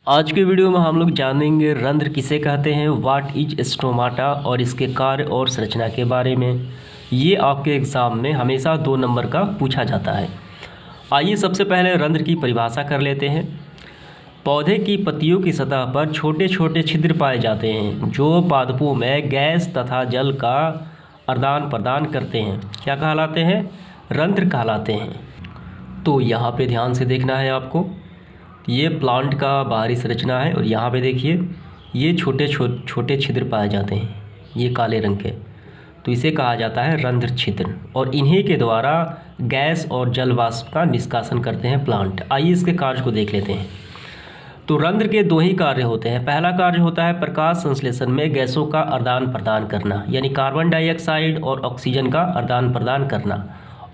आज के वीडियो में हम लोग जानेंगे रंध्र किसे कहते हैं, व्हाट इज स्टोमाटा और इसके कार्य और संरचना के बारे में। ये आपके एग्ज़ाम में हमेशा 2 नंबर का पूछा जाता है। आइए सबसे पहले रंध्र की परिभाषा कर लेते हैं। पौधे की पत्तियों की सतह पर छोटे छोटे छिद्र पाए जाते हैं जो पादपों में गैस तथा जल का आदान प्रदान करते हैं। क्या कहलाते हैं? रंध्र कहलाते हैं। तो यहाँ पे ध्यान से देखना है आपको। ये प्लांट का बाहरी संरचना है और यहाँ पे देखिए ये छोटे छोटे छिद्र पाए जाते हैं, ये काले रंग के, तो इसे कहा जाता है रंध्र छिद्र और इन्हीं के द्वारा गैस और जल वाष्प का निष्कासन करते हैं प्लांट। आइए इसके कार्य को देख लेते हैं। तो रंध्र के 2 ही कार्य होते हैं। पहला कार्य होता है प्रकाश संश्लेषण में गैसों का आदान प्रदान करना, यानी कार्बन डाइऑक्साइड और ऑक्सीजन का आदान प्रदान करना,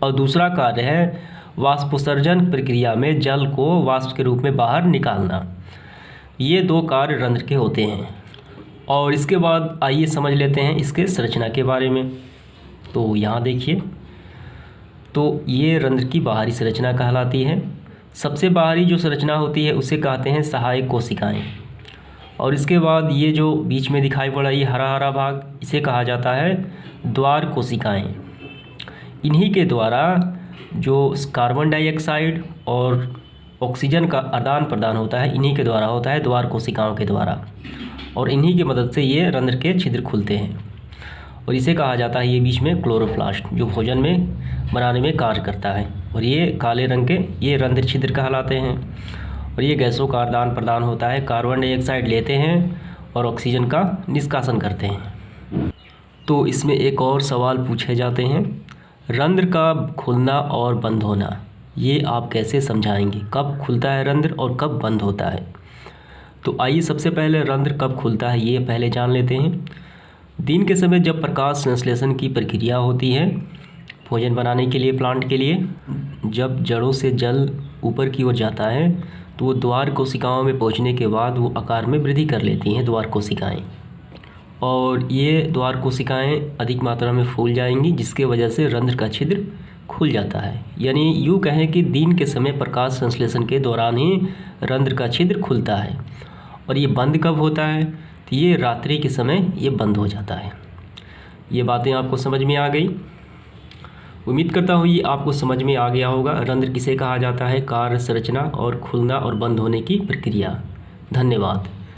और दूसरा कार्य है वाष्पोत्सर्जन प्रक्रिया में जल को वाष्प के रूप में बाहर निकालना। ये 2 कार्य रंध्र के होते हैं। और इसके बाद आइए समझ लेते हैं इसके संरचना के बारे में। तो यहाँ देखिए, तो ये रंध्र की बाहरी संरचना कहलाती है। सबसे बाहरी जो संरचना होती है उसे कहते हैं सहायक कोशिकाएं, और इसके बाद ये जो बीच में दिखाई पड़ा ये हरा हरा भाग, इसे कहा जाता है द्वार कोशिकाएं। इन्हीं के द्वारा जो कार्बन डाइऑक्साइड और ऑक्सीजन का आदान प्रदान होता है इन्हीं के द्वारा होता है, द्वार कोशिकाओं के द्वारा, और इन्हीं की मदद से ये रंध्र के छिद्र खुलते हैं। और इसे कहा जाता है ये बीच में क्लोरोप्लास्ट, जो भोजन में बनाने में कार्य करता है। और ये काले रंग के ये रंध्र छिद्र कहलाते हैं। और ये गैसों का आदान प्रदान होता है, कार्बन डाइऑक्साइड लेते हैं और ऑक्सीजन का निष्कासन करते हैं। तो इसमें एक और सवाल पूछे जाते हैं, रंध्र का खुलना और बंद होना ये आप कैसे समझाएंगे? कब खुलता है रंध्र और कब बंद होता है? तो आइए सबसे पहले रंध्र कब खुलता है ये पहले जान लेते हैं। दिन के समय जब प्रकाश संश्लेषण की प्रक्रिया होती है भोजन बनाने के लिए, प्लांट के लिए, जब जड़ों से जल ऊपर की ओर जाता है तो वो द्वार कोशिकाओं में पहुंचने के बाद वो आकार में वृद्धि कर लेती हैं द्वार कोशिकाएं, और ये द्वार कोशिकाएं अधिक मात्रा में फूल जाएंगी जिसके वजह से रंध्र का छिद्र खुल जाता है। यानी यूँ कहें कि दिन के समय प्रकाश संश्लेषण के दौरान ही रंध्र का छिद्र खुलता है। और ये बंद कब होता है? तो ये रात्रि के समय ये बंद हो जाता है। ये बातें आपको समझ में आ गई। उम्मीद करता हूँ ये आपको समझ में आ गया होगा। रंध्र किसे कहा जाता है, कार्य, संरचना और खुलना और बंद होने की प्रक्रिया। धन्यवाद।